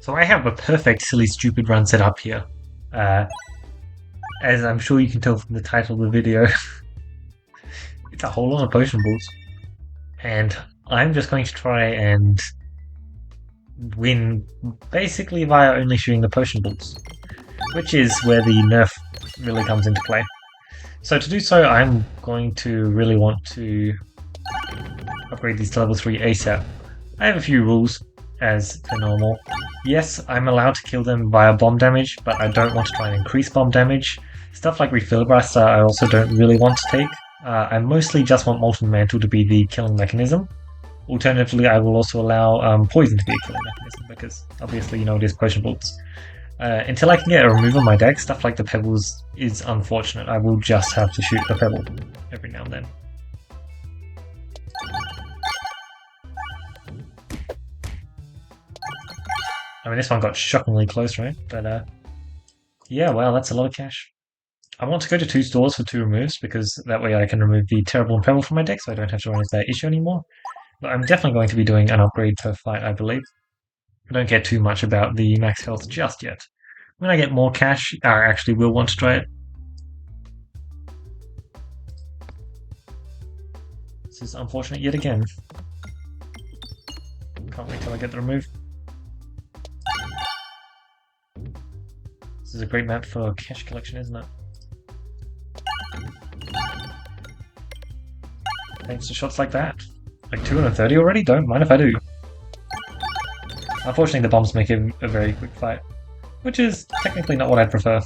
So I have a perfect silly stupid run set up here. Uh, as I'm sure you can tell from the title of the video, it's a whole lot of potion balls. And I'm just going to try and win basically via only shooting the potion balls, which is where the nerf really comes into play. So to do so, I'm going to really want to upgrade these to level 3 ASAP. I have a few rules, as per normal. Yes, I'm allowed to kill them via bomb damage, but I don't want to try and increase bomb damage. Stuff like Refill Blaster I also don't really want to take. I mostly just want Molten Mantle to be the killing mechanism. Alternatively, I will also allow Poison to be a killing mechanism, because obviously, you know, it is Potion Ballts. Until I can get a remove on my deck, stuff like the Pebbles is unfortunate. I will just have to shoot the Pebble every now and then. I mean, this one got shockingly close, right? But, yeah, wow, that's a lot of cash. I want to go to 2 stores for 2 removes, because that way I can remove the Terrible and Pebble from my deck, so I don't have to run into that issue anymore. But I'm definitely going to be doing an upgrade per fight, I believe. I don't care too much about the max health just yet. When I get more cash, I actually will want to try it. This is unfortunate yet again. Can't wait till I get the remove. This is a great map for cash collection, isn't it? Thanks to shots like that. Like 230 already? Don't mind if I do. Unfortunately, the bombs make it a very quick fight, which is technically not what I'd prefer.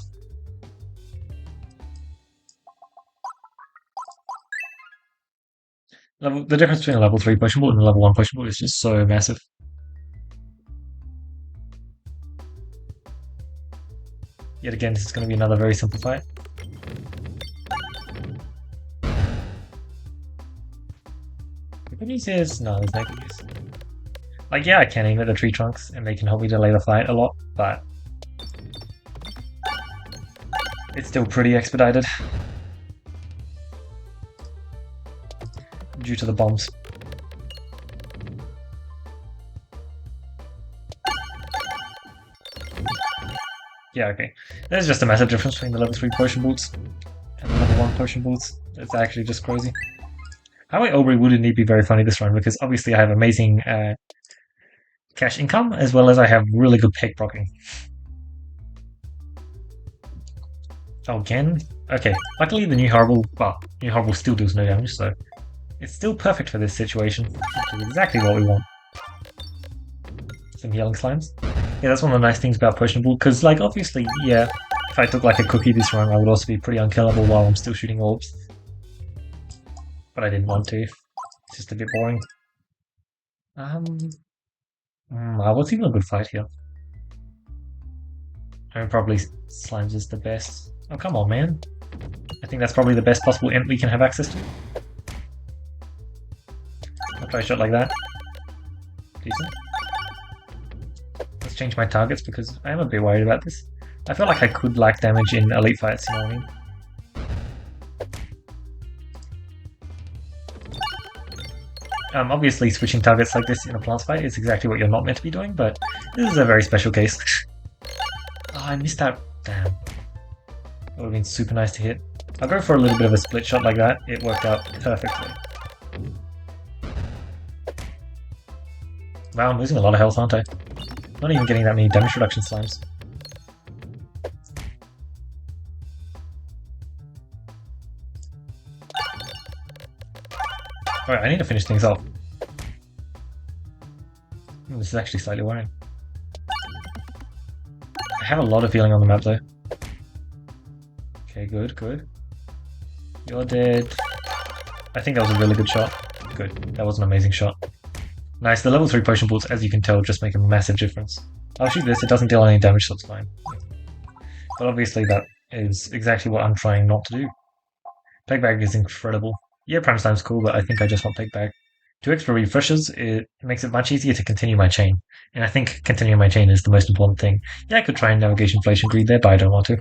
The difference between a level 3 Potion Ball and a level 1 Potion Ball is just so massive. Yet again, this is going to be another very simple fight. The good news is, no, there's no good news. Like, yeah, I can aim at the tree trunks, and they can help me delay the fight a lot, but it's still pretty expedited due to the bombs. Yeah, okay. There's just a massive difference between the level 3 Potion Ballts and the level 1 Potion Ballts. It's actually just crazy. Highway Aubrey would indeed be very funny this run, because obviously I have amazing cash income, as well as I have really good peg blocking. Oh, again? Okay, luckily the new Horrible still deals no damage, so it's still perfect for this situation, which is exactly what we want. Some yelling slimes. Yeah, that's one of the nice things about Potion Ball, because, like, obviously, yeah, if I took, like, a cookie this run, I would also be pretty unkillable while I'm still shooting orbs. But I didn't want to. It's just a bit boring. What's even a good fight here? I mean, probably Slimes is the best. Oh, come on, man. I think that's probably the best possible int we can have access to. I'll try a shot like that. Decent. Let's change my targets, because I am a bit worried about this. I feel like I could lack damage in elite fights, you know what I mean? Obviously, switching targets like this in a plant fight is exactly what you're not meant to be doing, but this is a very special case. Oh, I missed that. Damn. That would have been super nice to hit. I'll go for a little bit of a split shot like that. It worked out perfectly. Wow, I'm losing a lot of health, aren't I? Not even getting that many damage reduction slimes. Alright, I need to finish things off. This is actually slightly worrying. I have a lot of healing on the map though. Okay, good, good. You're dead. I think that was a really good shot. Good, that was an amazing shot. Nice, the level 3 Potion Balls, as you can tell, just make a massive difference. I'll shoot this, it doesn't deal any damage, so it's fine. But obviously that is exactly what I'm trying not to do. Peg Bag is incredible. Yeah, Prime Slime's cool, but I think I just want Peg Bag. 2 extra refreshes, it makes it much easier to continue my chain. And I think continuing my chain is the most important thing. Yeah, I could try and Navigation Inflation Greed there, but I don't want to.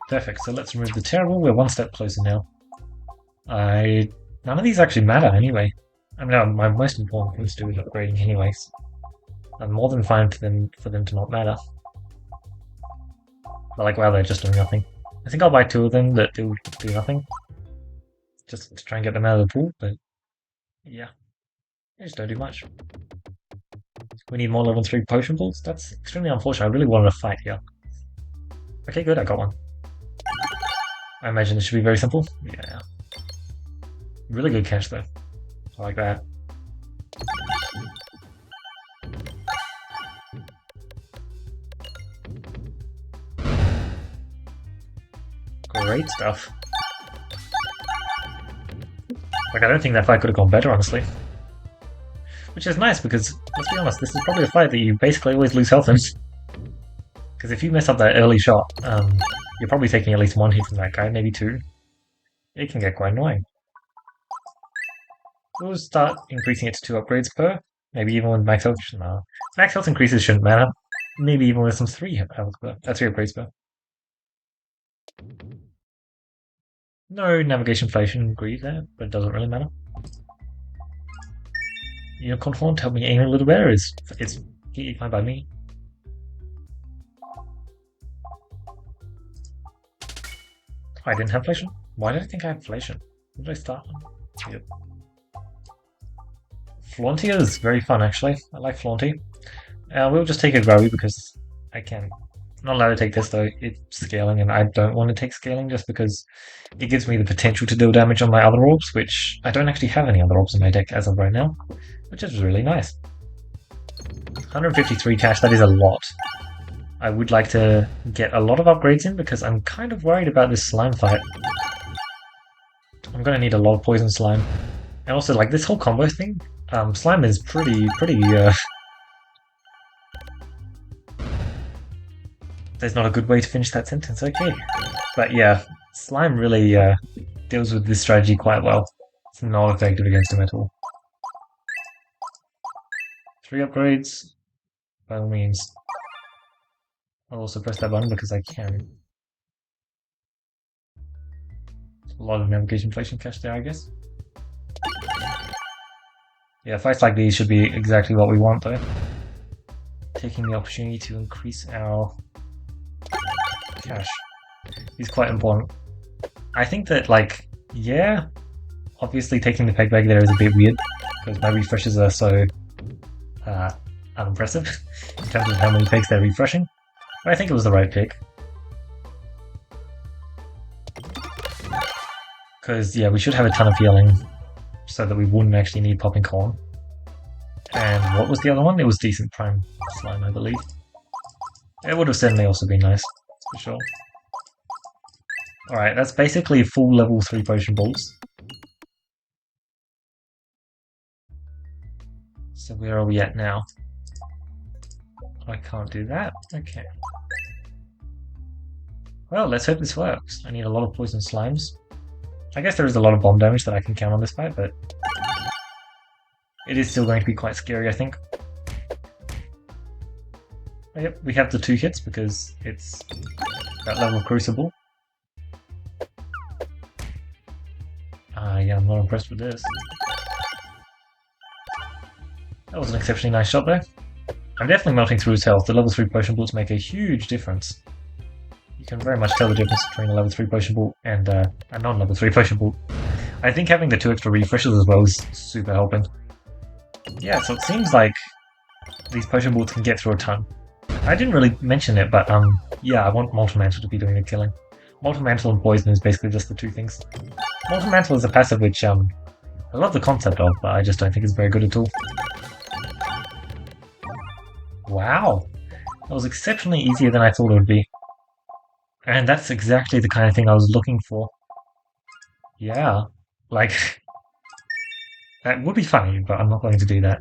Perfect, so let's remove the Terrible. We're one step closer now. None of these actually matter anyway. I mean, my most important thing to do is upgrading anyways. I'm more than fine for them to not matter. But like, wow, they're just doing nothing. I think I'll buy 2 of them that do nothing. Just to try and get them out of the pool, but yeah. They just don't do much. We need more level 3 potion balls? That's extremely unfortunate. I really wanted a fight here. Okay, good, I got one. I imagine this should be very simple. Yeah. Really good catch though. I like that. Great stuff. Like, I don't think that fight could have gone better, honestly. Which is nice because, let's be honest, this is probably a fight that you basically always lose health in. Because if you mess up that early shot, you're probably taking at least 1 hit from that guy, maybe 2. It can get quite annoying. We'll start increasing it to 2 upgrades per. Maybe even with max health. No. Max health increases shouldn't matter. Maybe even with some 3 health per. 3 upgrades per. No navigation inflation greed there, but it doesn't really matter. Unicorn Horn, help me aim a little better. It's fine by me. I didn't have inflation? Why did I think I had inflation? When did I start? Yep. Flaunty is very fun actually. I like Flaunty. We'll just take a Growy because I can. I'm not allowed to take this though. It's scaling and I don't want to take scaling just because it gives me the potential to deal damage on my other orbs, which I don't actually have any other orbs in my deck as of right now, which is really nice. 153 cash, that is a lot. I would like to get a lot of upgrades in because I'm kind of worried about this slime fight. I'm going to need a lot of poison slime. And also, like, this whole combo thing, slime is pretty, There's not a good way to finish that sentence, okay. But yeah, slime really deals with this strategy quite well. It's not effective against him at all. 3 upgrades, by all means. I'll also press that button because I can. A lot of navigation inflation cash there, I guess. Yeah, fights like these should be exactly what we want though. Taking the opportunity to increase our cash is quite important. I think that, like, yeah, obviously taking the peg bag there is a bit weird because my refreshes are so unimpressive in terms of how many pegs they're refreshing. But I think it was the right pick. Because, yeah, we should have a ton of healing so that we wouldn't actually need popping corn. And what was the other one? It was decent prime slime, I believe. It would have certainly also been nice, for sure. Alright, that's basically full level 3 Potion Ballts. So where are we at now? I can't do that. Okay. Well, let's hope this works. I need a lot of poison slimes. I guess there is a lot of bomb damage that I can count on this fight, but it is still going to be quite scary, I think. Oh, yep, we have the 2 hits because it's that level of Crucible. Yeah, I'm not impressed with this. That was an exceptionally nice shot though. I'm definitely melting through his health. The level 3 Potion Balls make a huge difference. You can very much tell the difference between a level 3 Potion Ball and a non-level 3 Potion Ball. I think having the 2 extra refreshes as well is super helping. Yeah, so it seems like these Potion Balls can get through a ton. I didn't really mention it, but yeah, I want Molten Mantle to be doing the killing. Molten Mantle and Poison is basically just the 2 things. Molten Mantle is a passive which I love the concept of, but I just don't think it's very good at all. Wow! That was exceptionally easier than I thought it would be. And that's exactly the kind of thing I was looking for. Yeah, like, that would be funny, but I'm not going to do that.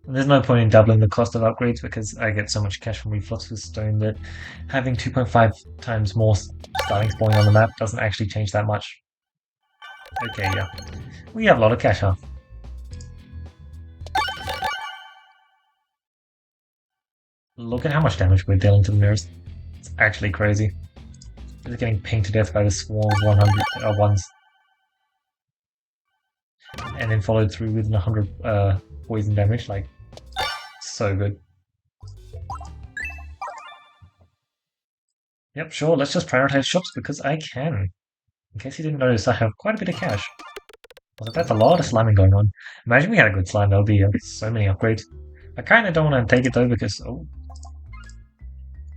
And there's no point in doubling the cost of upgrades because I get so much cash from Reflux with Stone that having 2.5 times more starting spawn on the map doesn't actually change that much. Okay, yeah. We have a lot of cash, huh? Look at how much damage we're dealing to the mirrors. It's actually crazy. They're getting pinged to death by the swarm of 100 ones. And then followed through with 100 poison damage, like, so good. Yep, sure, let's just prioritize shops because I can. In case you didn't notice, I have quite a bit of cash. Also, that's a lot of sliming going on. Imagine we had a good slime, there would be so many upgrades. I kinda don't want to take it though because, oh,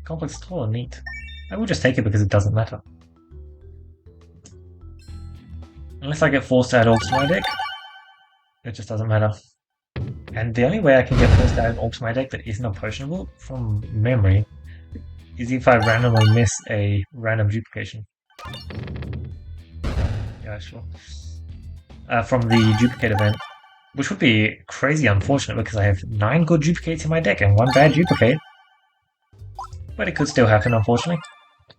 complex store, neat. I will just take it because it doesn't matter. Unless I get forced to add orbs to my deck, it just doesn't matter. And the only way I can get forced to add an orb to my deck that isn't a potionable, from memory, is if I randomly miss a random duplication. Yeah, sure. From the duplicate event, which would be crazy unfortunate because I have 9 good duplicates in my deck and 1 bad duplicate. But it could still happen, unfortunately.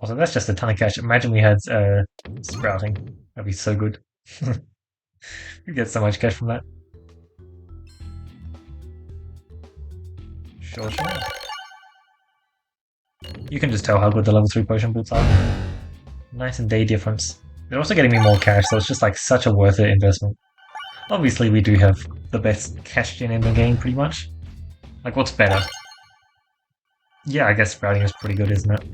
Also, that's just a ton of cash. Imagine we had sprouting. That'd be so good. We'd get so much cash from that. Sure. You can just tell how good the level 3 potion boots are. Nice and day difference. They're also getting me more cash, so it's just like such a worth it investment. Obviously, we do have the best cash gen in the game, pretty much. Like, what's better? Yeah, I guess sprouting is pretty good, isn't it?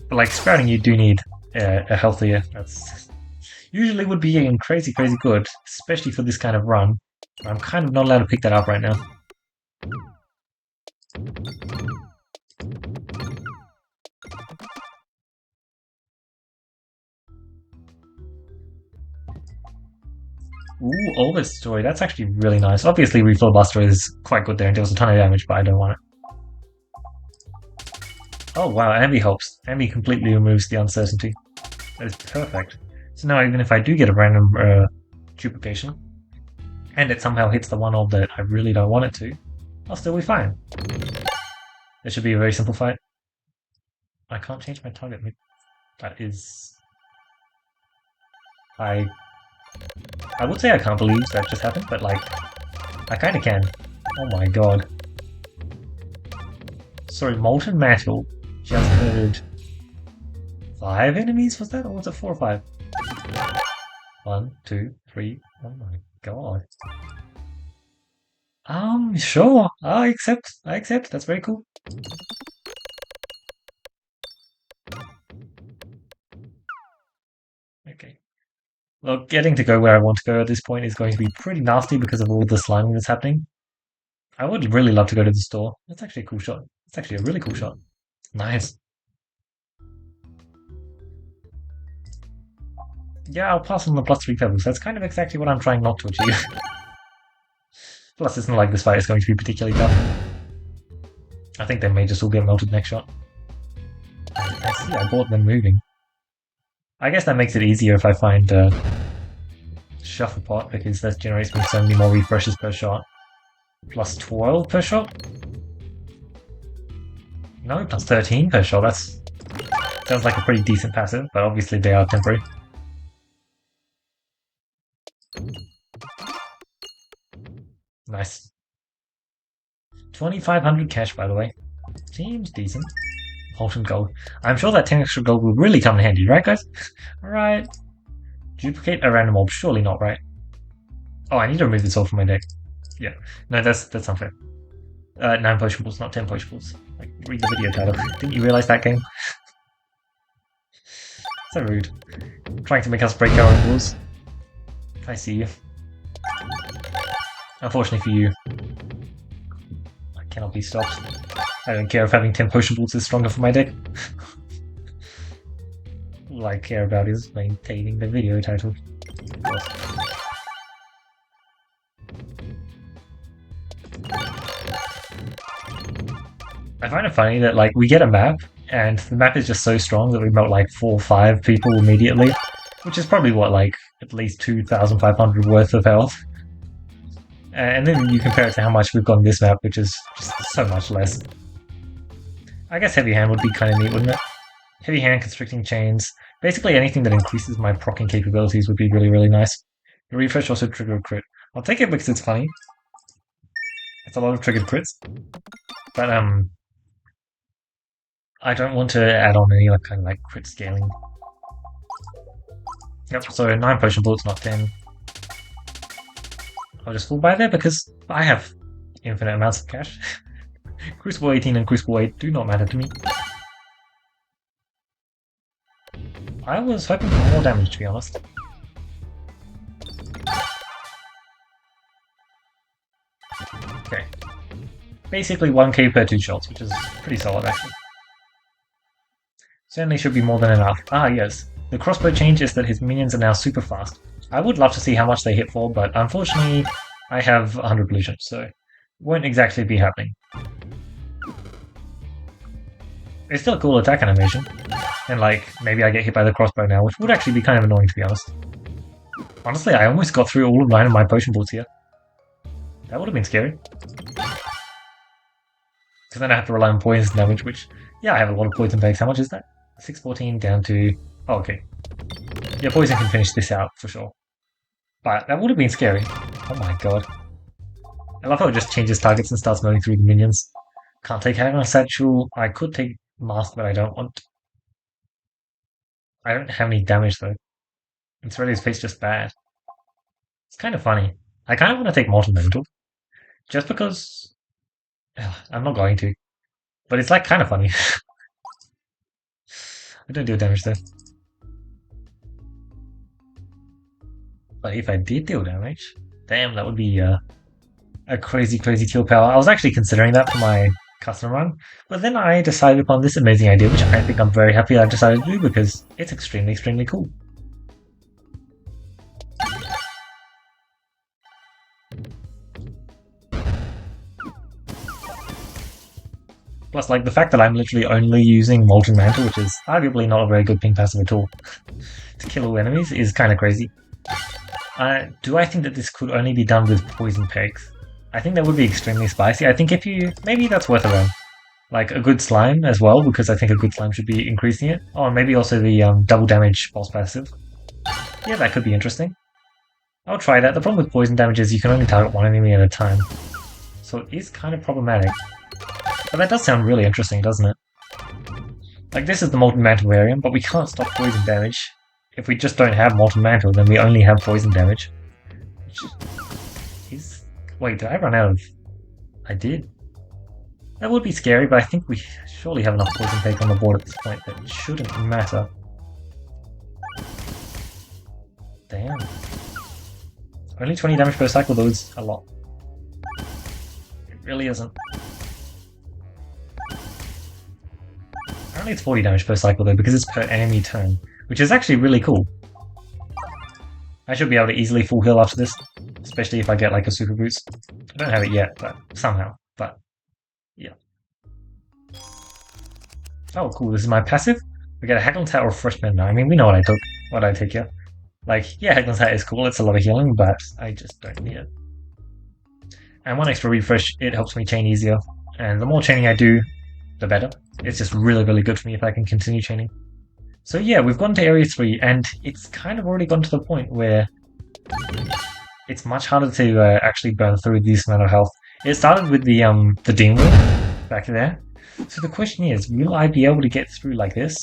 But like sprouting, you do need a healthier. That's usually would be crazy good, especially for this kind of run. I'm kind of not allowed to pick that up right now. Ooh, Orbit Story, that's actually really nice. Obviously, Refill Buster is quite good there and deals a ton of damage, but I don't want it. Oh wow, Ambi helps. Ambi completely removes the uncertainty. That is perfect. So now even if I do get a random duplication, and it somehow hits the one orb that I really don't want it to, I'll still be fine. It should be a very simple fight. I can't change my target. That is... I would say I can't believe that just happened, but like, I kinda can. Oh my god. Sorry, Molten Metal just heard 5 enemies, was that? Or was it 4 or 5? 1, 2, 3, oh my god. Sure, I accept, that's very cool. Okay. Well, getting to go where I want to go at this point is going to be pretty nasty because of all the sliming that's happening. I would really love to go to the store. That's actually a cool shot. It's actually a really cool shot. Nice. Yeah, I'll pass on the +3 pebbles. That's kind of exactly what I'm trying not to achieve. Plus, it's not like this fight is going to be particularly tough. I think they may just all get melted next shot. I see, I bought them moving. I guess that makes it easier if I find Shuffle Pot, because that generates me so many more refreshes per shot. Plus 12 per shot? No, plus 13 per shot. That's sounds like a pretty decent passive, but obviously they are temporary. Nice. 2,500 cash, by the way. Seems decent. Potion gold. I'm sure that 10 extra gold will really come in handy, right, guys? Alright. Duplicate a random orb. Surely not, right? Oh, I need to remove this orb from my deck. Yeah. No, that's unfair. 9 potion balls, not 10 potion balls. Like, read the video title. Didn't you realize that game? So rude. Trying to make us break our own rules. I see you. Unfortunately for you, I cannot be stopped. I don't care if having 10 potion balls is stronger for my deck. All I care about is maintaining the video title. I find it funny that like we get a map, and the map is just so strong that we melt like 4 or 5 people immediately, which is probably what, like at least 2,500 worth of health. And then you compare it to how much we've got on this map, which is just so much less. I guess Heavy Hand would be kind of neat, wouldn't it? Heavy Hand, Constricting Chains, basically anything that increases my proccing capabilities would be really nice. The refresh also trigger a crit. I'll take it because it's funny. It's a lot of triggered crits. But I don't want to add on any like kind of like crit scaling. Yep, so 9 potion bullets, not 10. I'll just full buy there because I have infinite amounts of cash. Crucible 18 and Crucible 8 do not matter to me. I was hoping for more damage, to be honest. Okay. Basically 1k per 2 shots, which is pretty solid actually. Certainly should be more than enough. Ah yes, the crossbow change is that his minions are now super fast. I would love to see how much they hit for, but unfortunately I have 100 pollution, so it won't exactly be happening. It's still a cool attack animation, and like, maybe I get hit by the crossbow now, which would actually be kind of annoying to be honest. Honestly, I almost got through all of 9 of my Potion Ballts here. That would have been scary. Because then I have to rely on poison damage, which, yeah, I have a lot of poison bags. How much is that? 614 down to... Oh, okay. Yeah, poison can finish this out, for sure. But that would have been scary. Oh my god. I love how it just changes targets and starts moving through the minions. Can't take Hagel Satchel. I could take Mask, but I don't want. I don't have any damage, though. It's really his face just bad. It's kind of funny. I kind of want to take Molten Mental. Just because... I'm not going to. But it's like kind of funny. I don't deal damage though. But if I did deal damage, damn, that would be a crazy, crazy kill power. I was actually considering that for my custom run, but then I decided upon this amazing idea, which I think I'm very happy I decided to do because it's extremely, extremely cool. Plus, like, the fact that I'm literally only using Molten Mantle, which is arguably not a very good ping passive at all, to kill all enemies is kind of crazy. Do I think that this could only be done with poison pegs? I think that would be extremely spicy. I think if you... maybe that's worth a run. Like, a good slime as well, because I think a good slime should be increasing it. Oh, and maybe also the double damage boss passive. Yeah, that could be interesting. I'll try that. The problem with poison damage is you can only target one enemy at a time. So it is kind of problematic. But that does sound really interesting, doesn't it? Like, this is the Molten Mantle variant, but we can't stop poison damage. If we just don't have Molten Mantle, then we only have poison damage. Which is... wait, did I run out of... I did. That would be scary, but I think we surely have enough poison pegs on the board at this point that it shouldn't matter. Damn. Only 20 damage per cycle, though, is a lot. It really isn't. Apparently it's 40 damage per cycle, though, because it's per enemy turn, which is actually really cool. I should be able to easily full heal after this, especially if I get, like, a super boost. I don't have it yet, but somehow. But, yeah. Oh, cool, this is my passive. We get a Haglund's Hat or Refreshment now. I mean, we know what I took, what I take here. Like, yeah, Haglund's Hat is cool, it's a lot of healing, but I just don't need it. And one extra refresh, it helps me chain easier. And the more chaining I do, the better. It's just really, really good for me if I can continue chaining. So yeah, we've gone to Area 3, and it's kind of already gone to the point where it's much harder to actually burn through this amount of health. It started with the Demon back there. So the question is, will I be able to get through like this?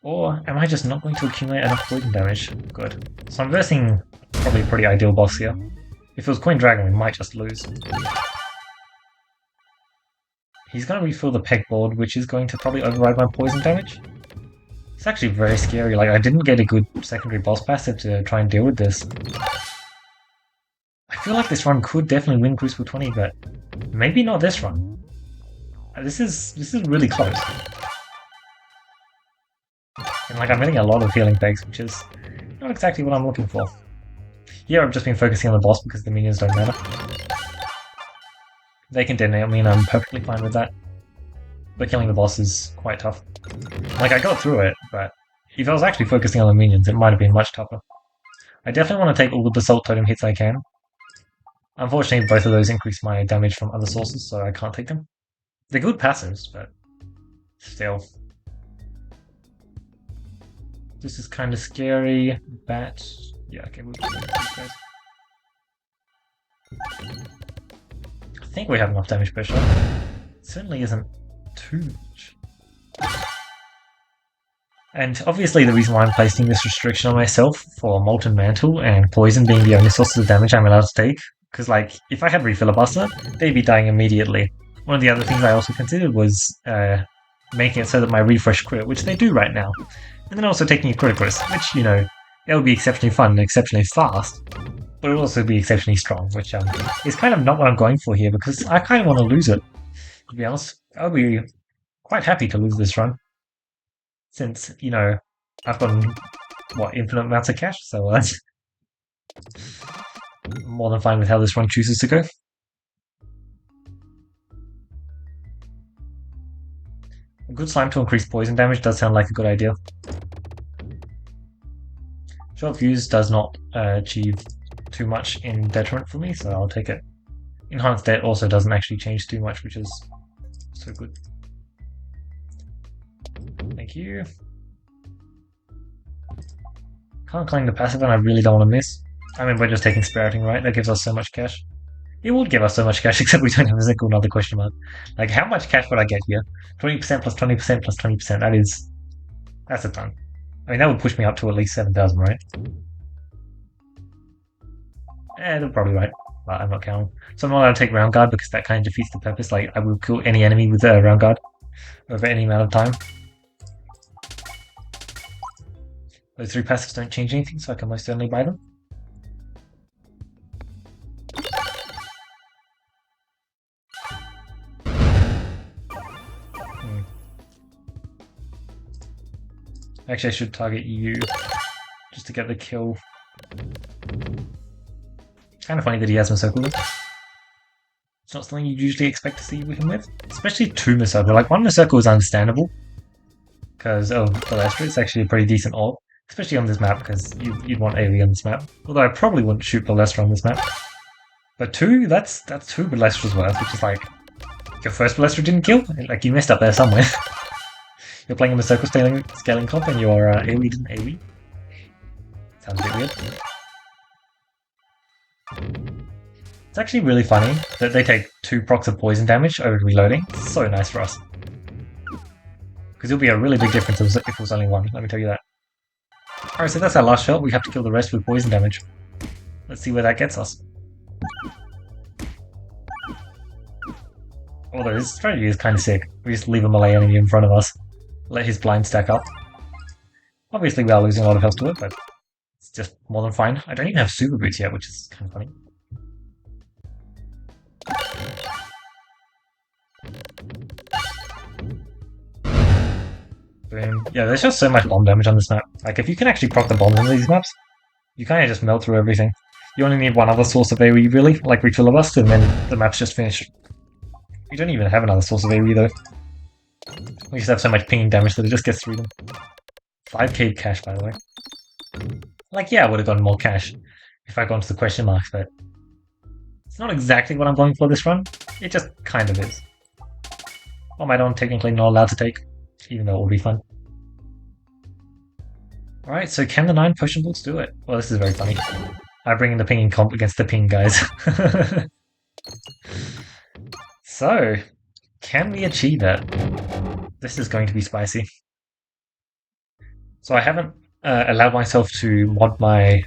Or am I just not going to accumulate enough poison damage? Good. So I'm versing probably a pretty ideal boss here. If it was Coin Dragon, we might just lose. He's going to refill the peg board, which is going to probably override my poison damage. It's actually very scary. Like, I didn't get a good secondary boss passive to try and deal with this. I feel like this run could definitely win Crucible 20, but maybe not this run. This is really close. And like, I'm getting a lot of healing pegs, which is not exactly what I'm looking for. Here I've just been focusing on the boss because the minions don't matter. They can detonate me and I'm perfectly fine with that. But killing the boss is quite tough. Like, I got through it, but if I was actually focusing on the minions, it might have been much tougher. I definitely want to take all the Basalt Totem hits I can. Unfortunately, both of those increase my damage from other sources, so I can't take them. They're good passives, but still. This is kind of scary. Bat. Yeah, okay, we'll do these guys. I think we have enough damage per shot. It certainly isn't too much. And obviously the reason why I'm placing this restriction on myself for Molten Mantle and Poison being the only sources of damage I'm allowed to take, because like, if I had Refiller Buster, they'd be dying immediately. One of the other things I also considered was making it so that my refresh crit, which they do right now, and then also taking a critical risk, which, you know, it would be exceptionally fun and exceptionally fast, but it would also be exceptionally strong, which is kind of not what I'm going for here, because I kind of want to lose it, to be honest. I'll be quite happy to lose this run, since, you know, I've gotten, what, infinite amounts of cash, so that's more than fine with how this run chooses to go. A good slime to increase poison damage does sound like a good idea. Short fuse does not achieve too much in detriment for me, so I'll take it. Enhanced debt also doesn't actually change too much, which is so good. Thank you. Can't claim the passive, and I really don't want to miss. I mean, we're just taking Spiriting, right? That gives us so much cash. It would give us so much cash, except we don't have a single another question mark. Like, how much cash would I get here? 20% plus 20% plus 20%. That's a ton. I mean, that would push me up to at least 7,000, right? They're probably right, but I'm not counting. So I'm not allowed to take Round Guard because that kind of defeats the purpose. Like, I will kill any enemy with a Round Guard over any amount of time. Those 3 passives don't change anything, so I can most certainly buy them. Actually, I should target you just to get the kill. Kind of funny that he has Masoku. It's not something you'd usually expect to see him with. Especially 2 Masoku. Like, 1 Masoku is understandable, because of Balestra. It's actually a pretty decent ult. Especially on this map, because you'd want AoE on this map. Although I probably wouldn't shoot Balestra on this map. But 2, that's 2 Balestras worth, which is like, your first Balestra didn't kill? Like, you messed up there somewhere. You're playing a Masoku scaling comp and your AoE didn't AoE. Sounds a bit weird. It's actually really funny that they take 2 procs of poison damage over reloading. It's so nice for us. Because it'll be a really big difference if it was only 1, let me tell you that. Alright, so that's our last shot. We have to kill the rest with poison damage. Let's see where that gets us. Although his strategy is kind of sick. We just leave a melee enemy in front of us. Let his blind stack up. Obviously we are losing a lot of health to it, but it's just more than fine. I don't even have super boots yet, which is kind of funny. Boom. Yeah, there's just so much bomb damage on this map. Like, if you can actually proc the bombs in these maps, you kind of just melt through everything. You only need one other source of AoE, really, like Reach of Lust, and then the map's just finished. You don't even have another source of AoE, though. We just have so much pinging damage that it just gets through them. 5k cash, by the way. Like, yeah, I would have gotten more cash if I'd gone to the question marks, but it's not exactly what I'm going for this run. It just kind of is. What am I technically not allowed to take, even though it will be fun. Alright, so can the 9 Potion Ballts do it? Well, this is very funny. I bring in the pinging comp against the ping guys. So, can we achieve it? This is going to be spicy. So I haven't allowed myself to mod my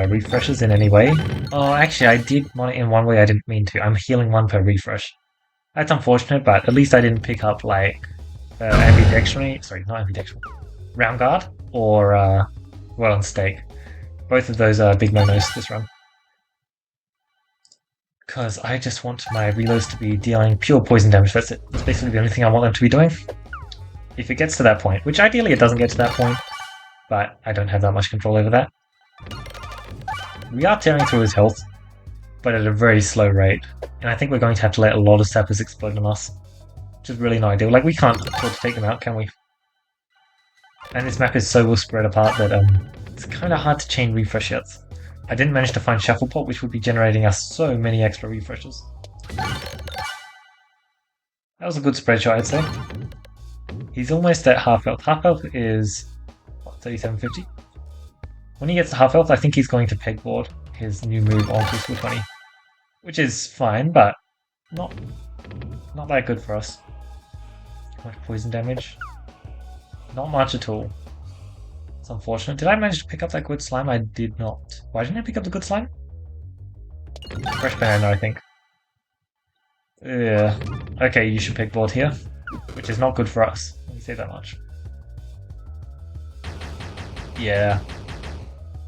refreshes in any way. Oh, actually, I did mod it in one way I didn't mean to. I'm healing 1 per refresh. That's unfortunate, but at least I didn't pick up, like, ambidextrous, sorry, not ambidextrous, Round Guard, or Well and Stake. Both of those are big no-nos this run. Because I just want my reloads to be dealing pure poison damage, that's it. That's basically the only thing I want them to be doing. If it gets to that point, which ideally it doesn't get to that point, but I don't have that much control over that. We are tearing through his health, but at a very slow rate, and I think we're going to have to let a lot of sappers explode on us. Which is really not ideal. Like, we can't afford to take them out, can we? And this map is so well spread apart that it's kind of hard to chain refresh hits. I didn't manage to find Shuffle Pot, which would be generating us so many extra refreshes. That was a good spread shot, I'd say. He's almost at half health. Half health is, what, 3750? When he gets to half health, I think he's going to pegboard his new move onto Full 20. Which is fine, but not that good for us. How much poison damage? Not much at all. It's unfortunate. Did I manage to pick up that good slime? I did not. Why didn't I pick up the good slime? Fresh banana, I think. Yeah. Okay, you should pick board here. Which is not good for us. say that much. Yeah.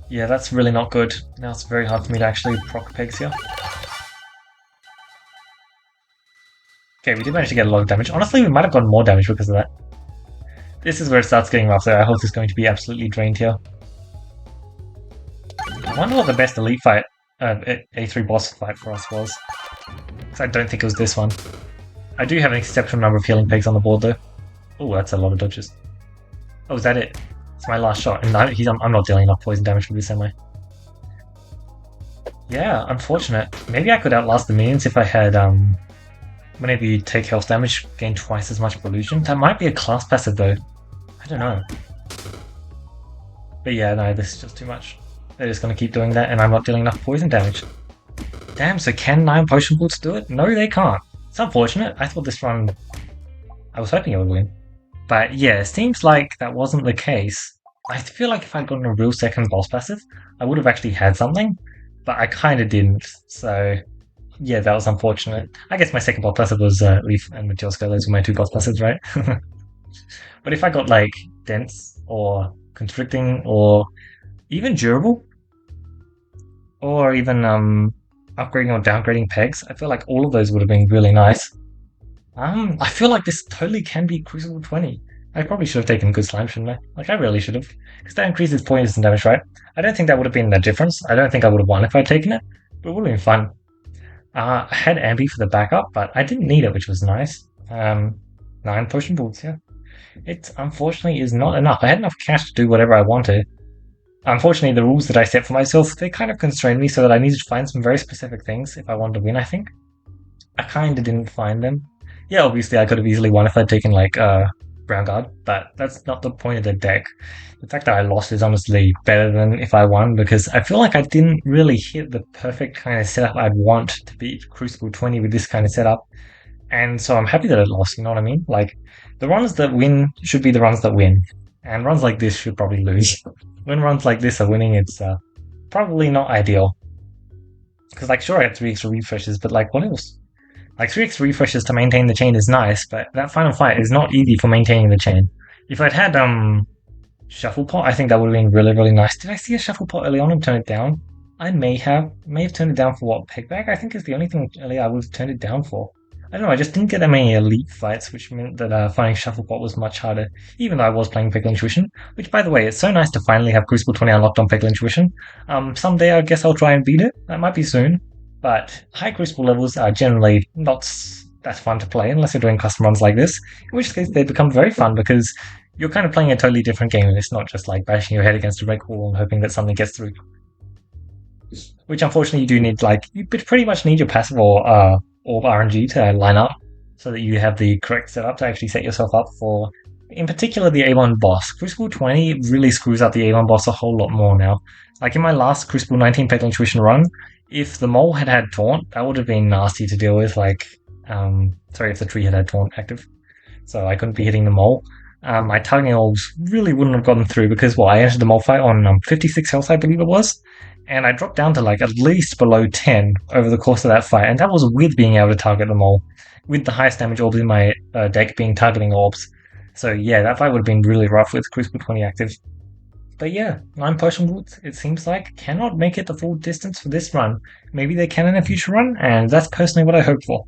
Yeah, that's really not good. Now it's very hard for me to actually proc pegs here. Okay, we did manage to get a lot of damage. Honestly, we might have gotten more damage because of that. This is where it starts getting rough, so I hope it's going to be absolutely drained here. I wonder what the best elite fight, A3 boss fight for us was. Because I don't think it was this one. I do have an exceptional number of healing pegs on the board though. Oh, that's a lot of dodges. Oh, is that it? It's my last shot, and I'm not dealing enough poison damage for this, am I? Yeah, unfortunate. Maybe I could outlast the minions if I had, whenever you take health damage, gain twice as much illusion. That might be a class passive though. I don't know. But yeah, no, this is just too much. They're just gonna keep doing that, and I'm not dealing enough poison damage. Damn, so can 9 Potion Ballts do it? No, they can't. It's unfortunate. I thought this run... I was hoping it would win. But yeah, it seems like that wasn't the case. I feel like if I'd gotten a real second boss passive, I would have actually had something. But I kind of didn't, so... Yeah, that was unfortunate. I guess my second boss passive was Leaf and Matilska. Those were my 2 boss passives, right? But if I got, like, Dense, or Constricting, or even Durable, or even upgrading or downgrading pegs, I feel like all of those would have been really nice. I feel like this totally can be Crucible 20. I probably should have taken Good Slime, shouldn't I? Like, I really should have. Because that increases poison damage, right? I don't think that would have been the difference. I don't think I would have won if I'd taken it, but it would have been fun. I had Ambi for the backup, but I didn't need it, which was nice. 9 Potion Ballts, yeah. It, unfortunately, is not enough. I had enough cash to do whatever I wanted. Unfortunately, the rules that I set for myself, they kind of constrained me so that I needed to find some very specific things if I wanted to win, I think. I kind of didn't find them. Yeah, obviously I could have easily won if I'd taken, like, Brown Guard, but that's not the point of the deck. The fact that I lost is honestly better than if I won, because I feel like I didn't really hit the perfect kind of setup I'd want to beat Crucible 20 with this kind of setup. And so I'm happy that I lost, you know what I mean? Like, the runs that win should be the runs that win. And runs like this should probably lose. When runs like this are winning, it's probably not ideal. Because, like, sure, I had 3 extra refreshes, but, like, what else? Like, 3 extra refreshes to maintain the chain is nice, but that final fight is not easy for maintaining the chain. If I'd had, Shuffle Pot, I think that would have been really, really nice. Did I see a Shuffle Pot early on and turn it down? I may have. Turned it down for what? Pegback, I think, is the only thing earlier I would have turned it down for. I don't know, I just didn't get that many elite fights, which meant that finding Shufflepot was much harder, even though I was playing Peglin Tuition, which, by the way, it's so nice to finally have Crucible 20 unlocked on Peglin Tuition. Someday I guess I'll try and beat it, that might be soon, but high Crucible levels are generally not that fun to play unless you're doing custom runs like this, in which case they become very fun because you're kind of playing a totally different game and it's not just like bashing your head against a brick wall and hoping that something gets through. Which unfortunately you do need, like, you pretty much need your passive or RNG to line up so that you have the correct setup to actually set yourself up for, in particular, the A1 boss. Crucible 20 really screws up the A1 boss a whole lot more now. Like in my last Crucible 19 Peglin Tuition run, if the mole had had Taunt, that would have been nasty to deal with, like, sorry, if the tree had Taunt active. So I couldn't be hitting the mole. My targeting orbs really wouldn't have gotten through because, well, I entered the mole fight on 56 health, I believe it was, and I dropped down to like at least below 10 over the course of that fight, and that was with being able to target the mole, with the highest damage orbs in my deck being targeting orbs. So yeah, that fight would have been really rough with Crucible 20 active. But yeah, 9 Potion Ballts, it seems like, cannot make it the full distance for this run. Maybe they can in a future run, and that's personally what I hope for.